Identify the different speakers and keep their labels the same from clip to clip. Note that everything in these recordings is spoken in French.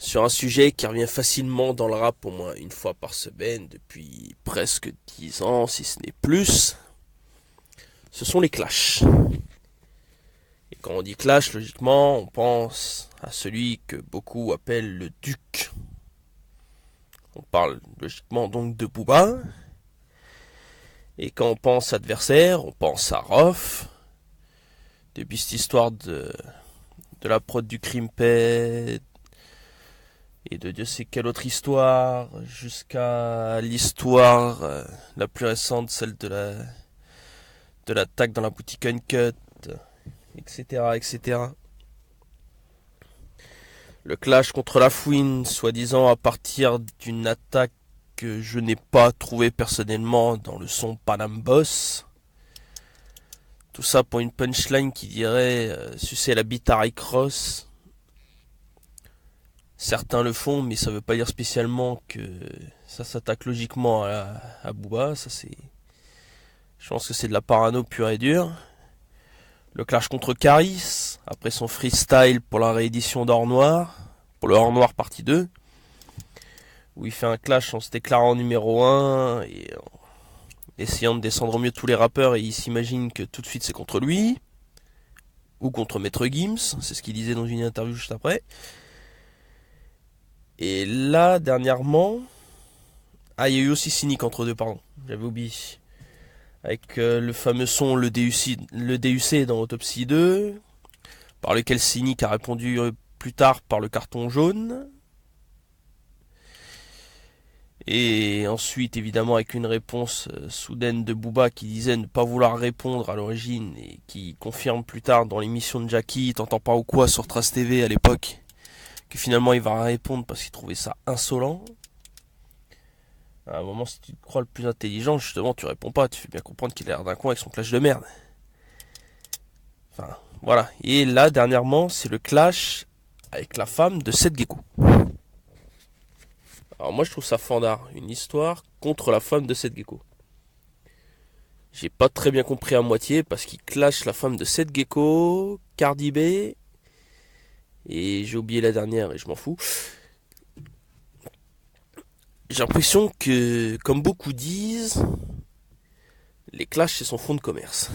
Speaker 1: sur un sujet qui revient facilement dans le rap au moins une fois par semaine depuis presque 10 ans, si ce n'est plus. Ce sont les clashs. Et quand on dit clash, logiquement, on pense à celui que beaucoup appellent le duc. On parle logiquement donc de Booba. Et quand on pense adversaire, on pense à Rof. Depuis cette histoire de la prod du Crimpet et de Dieu sait quelle autre histoire, jusqu'à l'histoire la plus récente, celle de l'attaque dans la boutique Uncut, etc., etc. Le clash contre la Fouine, soi-disant à partir d'une attaque que je n'ai pas trouvée personnellement dans le son Panam Boss. Tout ça pour une punchline qui dirait sucer la bite à Rick Ross. Certains le font, mais ça veut pas dire spécialement que ça s'attaque logiquement à Booba. Je pense que c'est de la parano pure et dure. Le clash contre Caris, après son freestyle pour la réédition d'Or Noir, pour le Or Noir partie 2, où il fait un clash en se déclarant numéro 1 et en essayant de descendre au mieux tous les rappeurs, et il s'imagine que tout de suite c'est contre lui, ou contre Maître Gims, c'est ce qu'il disait dans une interview juste après. Et là, dernièrement... Ah, il y a eu aussi Cynic entre deux, pardon. J'avais oublié. Avec le fameux son le DUC dans Autopsy 2, par lequel Cynic a répondu plus tard par le carton jaune. Et ensuite, évidemment, avec une réponse soudaine de Booba qui disait ne pas vouloir répondre à l'origine et qui confirme plus tard dans l'émission de Jackie, t'entends pas ou quoi, sur Trace TV à l'époque, que finalement il va répondre parce qu'il trouvait ça insolent. À un moment, si tu te crois le plus intelligent, justement, tu réponds pas, tu fais bien comprendre qu'il a l'air d'un con avec son clash de merde. Enfin, voilà. Et là, dernièrement, c'est le clash avec la femme de Seth Gecko. Alors moi, je trouve ça fandard, une histoire contre la femme de Seth Gecko. J'ai pas très bien compris à moitié, parce qu'il clash la femme de Seth Gecko, Cardi B, et j'ai oublié la dernière, et je m'en fous. J'ai l'impression que, comme beaucoup disent, les clashs c'est son fonds de commerce.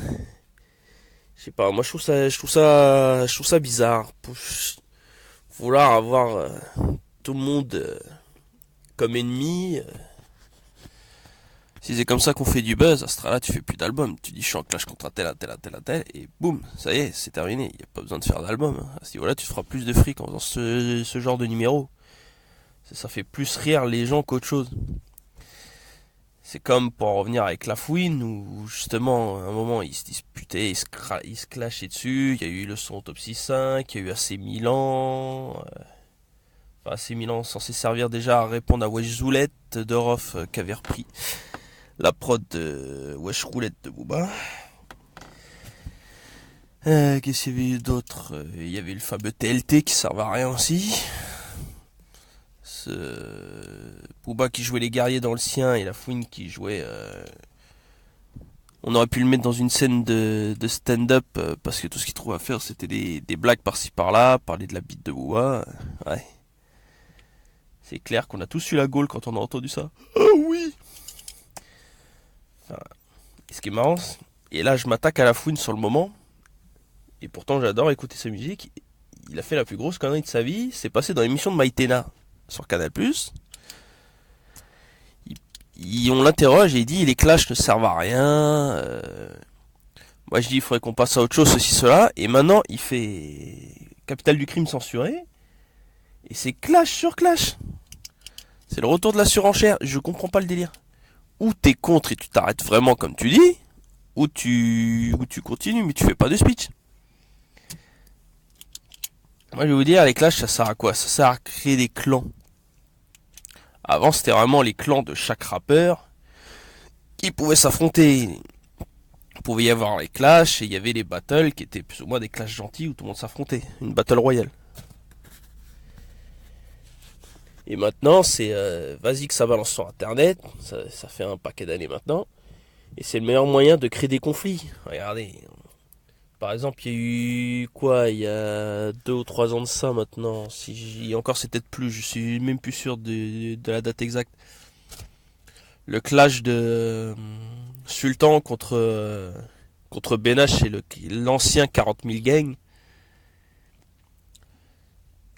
Speaker 1: Je sais pas, moi je trouve ça bizarre. Pour vouloir avoir tout le monde comme ennemi. Si c'est comme ça qu'on fait du buzz, à ce là tu fais plus d'album. Tu dis je suis en clash contre un tel, un tel, un tel, un tel, et boum, ça y est, c'est terminé. Il n'y a pas besoin de faire d'album. À ce niveau-là, tu te feras plus de fric en faisant ce genre de numéro. Ça fait plus rire les gens qu'autre chose. C'est comme pour en revenir avec La Fouine, où justement, à un moment, ils se disputaient, ils se clashaient dessus. Il y a eu le son Autopsy 5, il y a eu AC Milan. Enfin, AC Milan censé servir déjà à répondre à Wesh Zoulette de Rof, qui avait repris la prod de Wesh Roulette de Booba. Qu'est-ce qu'il y avait eu d'autre? Il y avait le fameux TLT qui servait à rien aussi. Booba qui jouait les guerriers dans le sien et La Fouine qui jouait... On aurait pu le mettre dans une scène de stand-up parce que tout ce qu'il trouvait à faire c'était des blagues par-ci par-là, parler de la bite de Booba. Ouais. C'est clair qu'on a tous eu la gaule quand on a entendu ça. Ah oui. Enfin, et ce qui est marrant, et là je m'attaque à La Fouine sur le moment, et pourtant j'adore écouter sa musique. Il a fait la plus grosse connerie de sa vie, c'est passé dans l'émission de Maïtena sur Canal+. On l'interroge et il dit les clashs ne servent à rien. Moi je dis il faudrait qu'on passe à autre chose, ceci, cela. Et maintenant il fait Capital du crime censuré. Et c'est clash sur clash. C'est le retour de la surenchère. Je comprends pas le délire. Ou t'es contre et tu t'arrêtes vraiment comme tu dis, ou tu continues mais tu fais pas de speech. Moi je vais vous dire, les clashs ça sert à quoi? Ça sert à créer des clans. Avant c'était vraiment les clans de chaque rappeur qui pouvaient s'affronter. Il pouvait y avoir les clashs et il y avait les battles qui étaient plus ou moins des clashs gentils où tout le monde s'affrontait. Une battle royale. Et maintenant c'est vas-y que ça balance sur internet, ça fait un paquet d'années maintenant. Et c'est le meilleur moyen de créer des conflits. Regardez, Par exemple, il y a eu quoi, il y a 2 ou 3 ans de ça maintenant. Si encore c'est peut-être plus, je suis même plus sûr de la date exacte. Le clash de Sultan contre Benash et l'ancien 40 000 gang.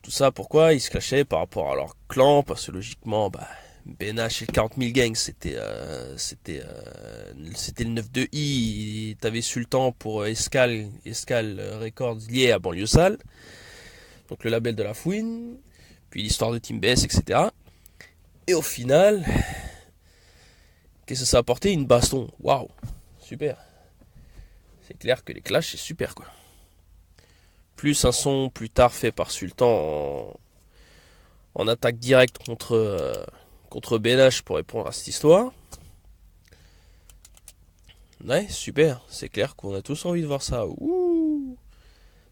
Speaker 1: Tout ça, pourquoi ils se clashaient par rapport à leur clan? Parce que logiquement, bah, Benash et le 40 000 gang, c'était le 9-2-I. T'avais Sultan pour Escal Records lié à Banlieue Sale, donc le label de la fouine, puis l'histoire de Team BS, etc. Et au final, qu'est-ce que ça a apporté? Une baston. Waouh, super. C'est clair que les clashs, c'est super, quoi. Plus un son plus tard fait par Sultan en attaque directe contre BNH pour répondre à cette histoire. Ouais, super. C'est clair qu'on a tous envie de voir ça. Ouh.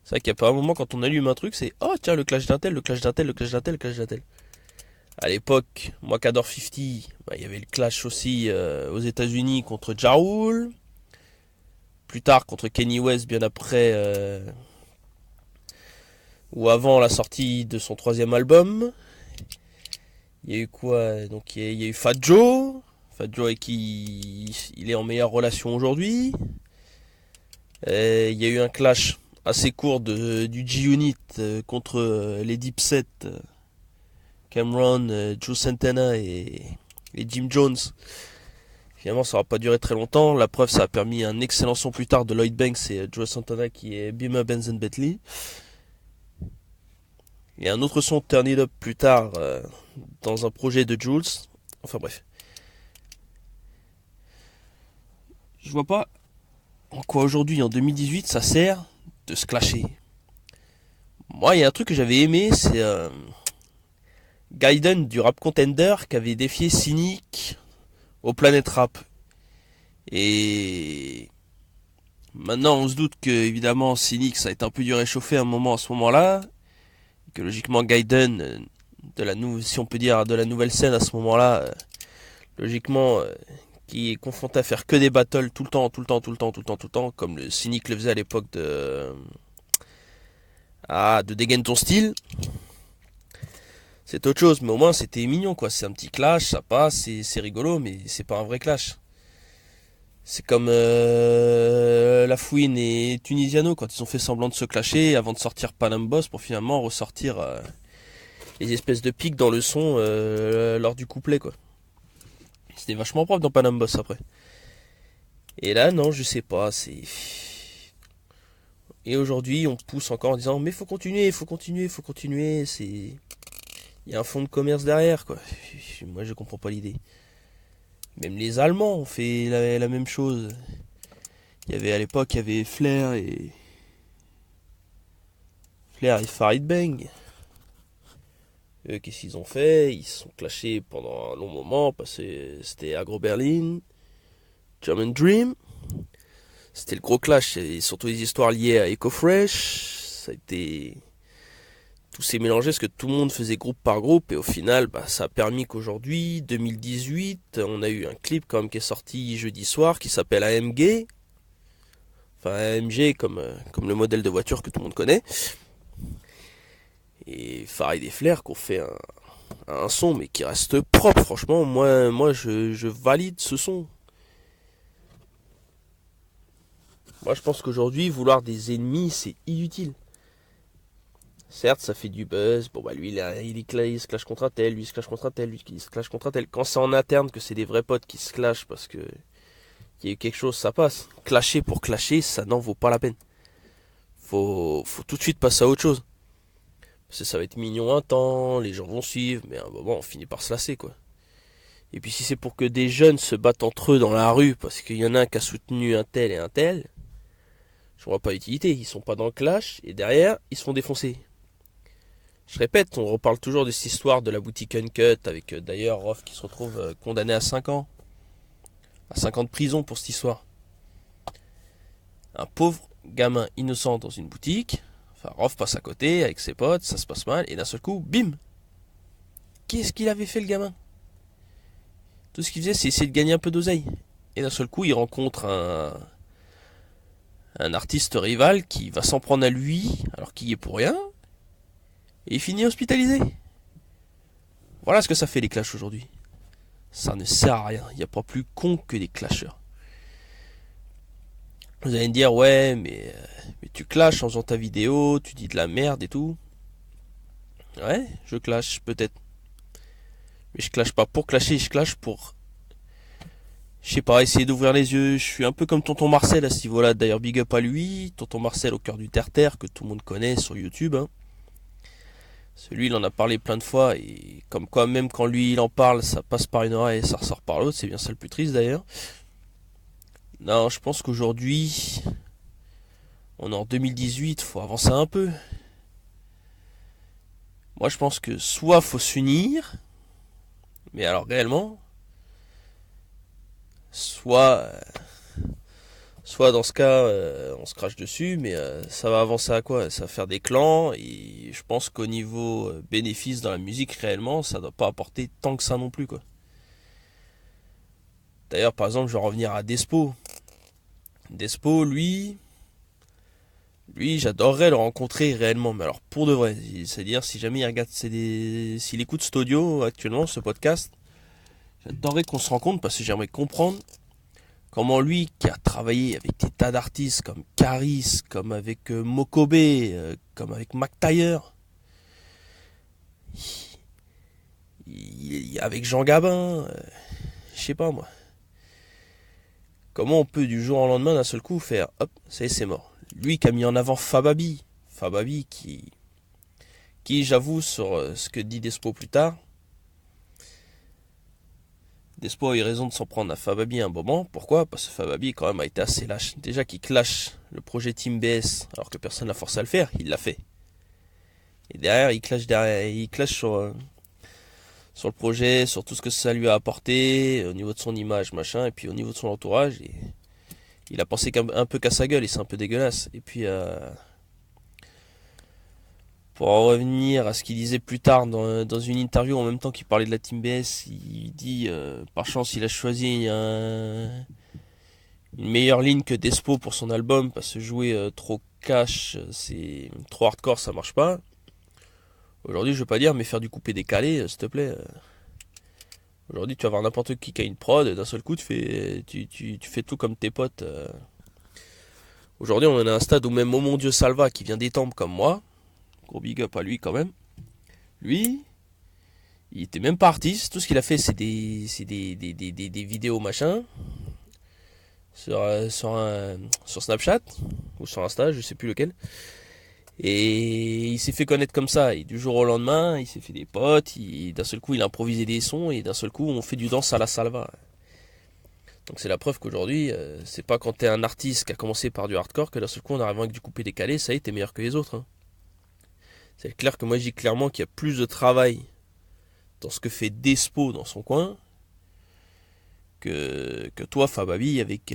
Speaker 1: C'est vrai qu'il n'y a pas un moment quand on allume un truc, c'est oh tiens, le clash d'un tel, le clash d'un tel, le clash d'un tel, le clash d'un tel. À l'époque, moi qu'adore 50, bah, il y avait le clash aussi aux États-Unis contre Ja Rule. Plus tard contre Kanye West, bien après ou avant la sortie de son 3e album. Il y a eu quoi? Donc il y a eu Fat Joe. Fat Joe avec qui il est en meilleure relation aujourd'hui. Il y a eu un clash assez court du G-Unit contre les Dipset, Cameron, Joe Santana et Jim Jones. Finalement, ça n'aura pas duré très longtemps. La preuve, ça a permis un excellent son plus tard de Lloyd Banks et Joe Santana qui est Beamer, Benz and Bentley. Et un autre son Turn It Up plus tard dans un projet de Jules. Enfin bref. Je vois pas en quoi aujourd'hui, en 2018, ça sert de se clasher. Moi, il y a un truc que j'avais aimé, c'est Gaiden du Rap Contender qui avait défié Cynic au Planet Rap. Et maintenant, on se doute que, évidemment, Cynic, ça a été un peu du réchauffé à un moment, à ce moment-là. Et que logiquement, Gaiden, si on peut dire, de la nouvelle scène à ce moment-là, logiquement, qui est confronté à faire que des battles tout le temps, comme le Cynic le faisait à l'époque de Dégaine ton style. C'est autre chose, mais au moins c'était mignon, quoi. C'est un petit clash, ça passe, c'est rigolo, mais c'est pas un vrai clash. C'est comme La Fouine et Tunisiano quand ils ont fait semblant de se clasher avant de sortir Panam Boss pour finalement ressortir les espèces de pics dans le son lors du couplet, quoi. C'était vachement propre dans Panam Boss après. Et là, non, je sais pas, c'est... Et aujourd'hui, on pousse encore en disant mais faut continuer, c'est... Il y a un fond de commerce derrière, quoi. Moi, je comprends pas l'idée. Même les Allemands ont fait la même chose. Il y avait à l'époque, il y avait Flair et Farid Bang. Eux, qu'est-ce qu'ils ont fait? Ils se sont clashés pendant un long moment parce que c'était Agro Berlin, German Dream. C'était le gros clash, et surtout les histoires liées à Eco Fresh. Ça a été... Tout s'est mélangé parce que tout le monde faisait groupe par groupe et au final, bah, ça a permis qu'aujourd'hui, 2018, on a eu un clip quand même qui est sorti jeudi soir qui s'appelle AMG. Enfin, AMG comme le modèle de voiture que tout le monde connaît. Et Farid et Flair qui ont fait un son mais qui reste propre, franchement. Moi je valide ce son. Moi je pense qu'aujourd'hui, vouloir des ennemis, c'est inutile. Certes, ça fait du buzz. Bon, bah lui, il se clash contre un tel, lui, il se clash contre un tel, lui, il se clash contre un tel. Quand c'est en interne, que c'est des vrais potes qui se clashent parce que il y a eu quelque chose, ça passe. Clasher pour clasher, ça n'en vaut pas la peine. Faut tout de suite passer à autre chose. Parce que ça va être mignon un temps, les gens vont suivre, mais à un moment, on finit par se lasser, quoi. Et puis si c'est pour que des jeunes se battent entre eux dans la rue parce qu'il y en a un qui a soutenu un tel et un tel, je vois pas l'utilité. Ils sont pas dans le clash et derrière, ils se font défoncer. Je répète, on reparle toujours de cette histoire de la boutique Uncut avec d'ailleurs Rof qui se retrouve condamné à 5 ans. À 5 ans de prison pour cette histoire. Un pauvre gamin innocent dans une boutique. Enfin, Rof passe à côté avec ses potes, ça se passe mal, et d'un seul coup, bim! Qu'est-ce qu'il avait fait le gamin? Tout ce qu'il faisait, c'est essayer de gagner un peu d'oseille. Et d'un seul coup, il rencontre Un artiste rival qui va s'en prendre à lui, alors qu'il y est pour rien, et il finit hospitalisé. Voilà ce que ça fait les clashs aujourd'hui. Ça ne sert à rien. Il n'y a pas plus con que des clasheurs. Vous allez me dire, ouais, mais tu clashes en faisant ta vidéo, tu dis de la merde et tout. Ouais, je clash peut-être. Mais je clash pas pour clasher, je clash pour, je sais pas, essayer d'ouvrir les yeux. Je suis un peu comme Tonton Marcel à ce niveau-là. D'ailleurs, big up à lui. Tonton Marcel au cœur du terre-terre, que tout le monde connaît sur YouTube. Hein. Celui, il en a parlé plein de fois. Et comme quoi, même quand lui, il en parle, ça passe par une oreille et ça ressort par l'autre. C'est bien ça le plus triste d'ailleurs. Non, je pense qu'aujourd'hui, on est en 2018, faut avancer un peu. Moi, je pense que soit faut s'unir, mais alors réellement, soit dans ce cas, on se crache dessus, mais ça va avancer à quoi? Ça va faire des clans, et je pense qu'au niveau bénéfice dans la musique, réellement, ça doit pas apporter tant que ça non plus, quoi. D'ailleurs, par exemple, je vais revenir à Despo. Despo, lui, j'adorerais le rencontrer réellement, mais alors pour de vrai. C'est-à-dire, si jamais il regarde s'il écoute cet audio actuellement, ce podcast, j'adorerais qu'on se rencontre parce que j'aimerais comprendre comment lui, qui a travaillé avec des tas d'artistes comme Caris, comme avec Mokobe, comme avec Mac Taylor, avec Jean Gabin, je sais pas moi. Comment on peut du jour au lendemain d'un seul coup faire hop, ça y est, c'est mort. Lui qui a mis en avant Fababi, qui j'avoue sur ce que dit Despo plus tard, Despo a eu raison de s'en prendre à Fababi un moment. Pourquoi? Parce que Fababi quand même a été assez lâche. Déjà qu'il clash le projet Team BS alors que personne l'a forcé à le faire, il l'a fait. Et derrière, il clash sur le projet, sur tout ce que ça lui a apporté, au niveau de son image, machin, et puis au niveau de son entourage. Et il a pensé un peu qu'à sa gueule, et c'est un peu dégueulasse. Et puis, pour en revenir à ce qu'il disait plus tard dans une interview, en même temps qu'il parlait de la Team BS, il dit, par chance, il a choisi une meilleure ligne que Despo pour son album, parce que jouer trop cash, c'est trop hardcore, ça marche pas. Aujourd'hui, je veux pas dire, mais faire du coupé décalé, s'il te plaît. Aujourd'hui, tu vas voir n'importe qui a une prod, d'un seul coup, tu fais tout comme tes potes. Aujourd'hui, on est à un stade où même Oh mon Dieu Salva, qui vient d'étendre comme moi, gros big up à lui quand même, lui, il était même pas artiste, tout ce qu'il a fait, c'est des vidéos machin, sur Snapchat, ou sur Insta, je sais plus lequel. Et il s'est fait connaître comme ça, et du jour au lendemain, il s'est fait des potes, d'un seul coup il a improvisé des sons, et d'un seul coup on fait du danse à la salva. Donc c'est la preuve qu'aujourd'hui, c'est pas quand t'es un artiste qui a commencé par du hardcore que d'un seul coup on arrive avec du coupé décalé, ça y est, t'es meilleur que les autres. Hein. C'est clair que moi je dis clairement qu'il y a plus de travail dans ce que fait Despo dans son coin, que toi Fababi avec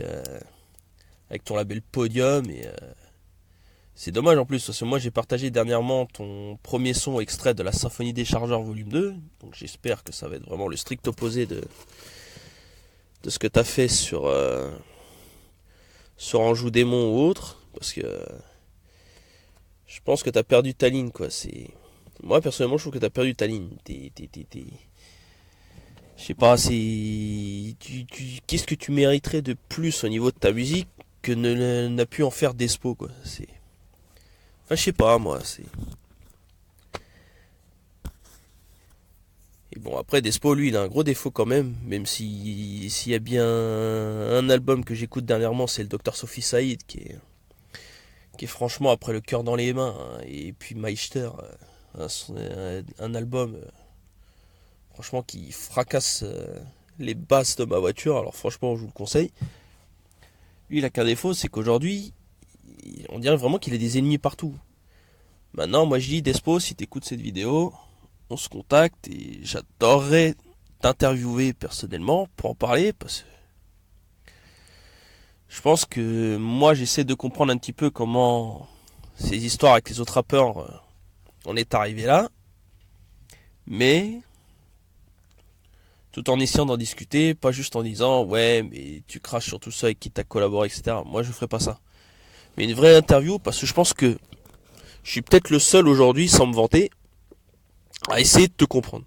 Speaker 1: ton label Podium, et c'est dommage en plus, parce que moi j'ai partagé dernièrement ton premier son extrait de la Symphonie des Chargeurs volume 2, donc j'espère que ça va être vraiment le strict opposé de ce que t'as fait sur Anjou Démon ou autre, parce que je pense que t'as perdu ta ligne, quoi. Moi personnellement je trouve que t'as perdu ta ligne. Je sais pas, qu'est-ce que tu mériterais de plus au niveau de ta musique que n'a pu en faire Despo, quoi. Enfin, je sais pas, moi, Et bon, après, Despo, lui, il a un gros défaut quand même s'il y a bien un album que j'écoute dernièrement, c'est le Dr Sophie Saïd, qui est franchement après le cœur dans les mains, hein. Et puis Meister, un album, franchement, qui fracasse les basses de ma voiture, alors franchement, je vous le conseille. Lui, il a qu'un défaut, c'est qu'aujourd'hui, on dirait vraiment qu'il a des ennemis partout. Maintenant, moi je dis, Despo, si t'écoutes cette vidéo, on se contacte et j'adorerais t'interviewer personnellement pour en parler, parce que je pense que moi j'essaie de comprendre un petit peu comment ces histoires avec les autres rappeurs on est arrivé là, mais tout en essayant d'en discuter, pas juste en disant ouais mais tu craches sur tout ça avec qui t'as collaboré, etc. Moi je ferai pas ça. Mais une vraie interview, parce que je pense que je suis peut-être le seul aujourd'hui, sans me vanter, à essayer de te comprendre.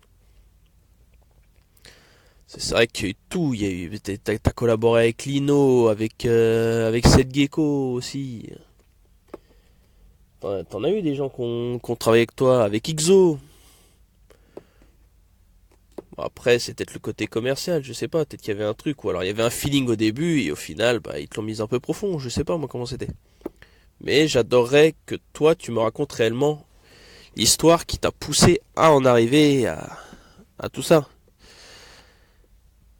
Speaker 1: C'est vrai qu'il y a eu tout, il y a eu, t'as collaboré avec Lino, avec Seth Gecko aussi. T'en as eu des gens qui ont travaillé avec toi, avec Ixo. Bon, après, c'est peut-être le côté commercial, je sais pas, peut-être qu'il y avait un truc, ou alors il y avait un feeling au début, et au final, bah, ils te l'ont mis un peu profond, je sais pas moi comment c'était. Mais j'adorerais que toi, tu me racontes réellement l'histoire qui t'a poussé à en arriver à tout ça.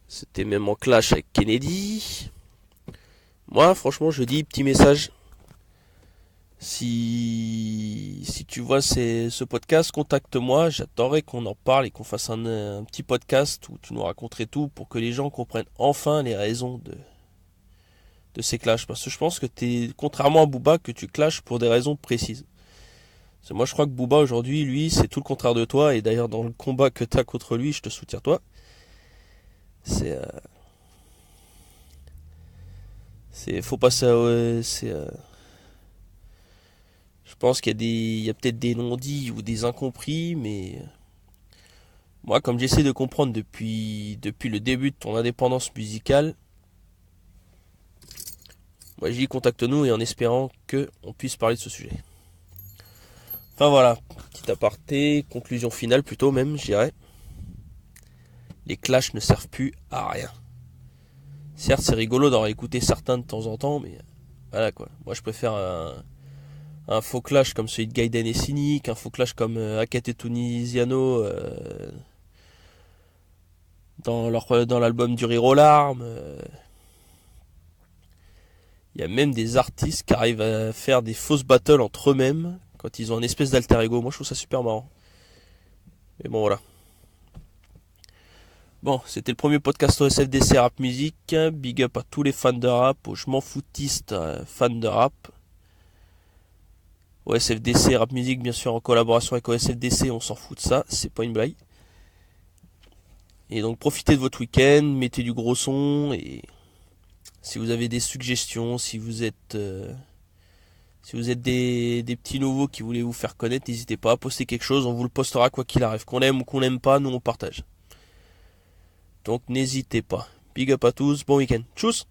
Speaker 1: C'était même en clash avec Kennedy. Moi, franchement, je dis petit message. Si tu vois ce podcast, contacte-moi. J'adorerais qu'on en parle et qu'on fasse un petit podcast où tu nous raconterais tout pour que les gens comprennent enfin les raisons de ces clashs. Parce que je pense que contrairement à Booba, que tu clashes pour des raisons précises. Parce que moi, je crois que Booba aujourd'hui, lui, c'est tout le contraire de toi. Et d'ailleurs, dans le combat que tu as contre lui, je te soutiens toi. C'est, faut pas ça. Je pense il y a peut-être des non-dits ou des incompris, mais moi, comme j'essaie de comprendre depuis le début de ton indépendance musicale, moi, je dis contacte-nous et en espérant que on puisse parler de ce sujet. Enfin voilà, petit aparté, conclusion finale plutôt même, je dirais. Les clashs ne servent plus à rien. Certes, c'est rigolo d'en réécouter certains de temps en temps, mais voilà quoi. Moi, je préfère un faux clash comme celui de Gaiden et Cynic, un faux clash comme Hackett et Tunisiano dans l'album du Rire aux larmes. Il y a même des artistes qui arrivent à faire des fausses battles entre eux-mêmes quand ils ont un espèce d'alter ego. Moi, je trouve ça super marrant. Mais bon, voilà. Bon, c'était le premier podcast OSFDC Rap Musique. Big up à tous les fans de rap, aux je m'en foutistes fans de rap. OSFDC Rap Musique, bien sûr, en collaboration avec OSFDC, on s'en fout de ça, c'est pas une blague. Et donc profitez de votre week-end, mettez du gros son, et si vous avez des suggestions, si vous êtes des petits nouveaux qui voulez vous faire connaître, n'hésitez pas à poster quelque chose, on vous le postera quoi qu'il arrive. Qu'on aime ou qu'on n'aime pas, nous on partage. Donc n'hésitez pas. Big up à tous, bon week-end. Tchuss!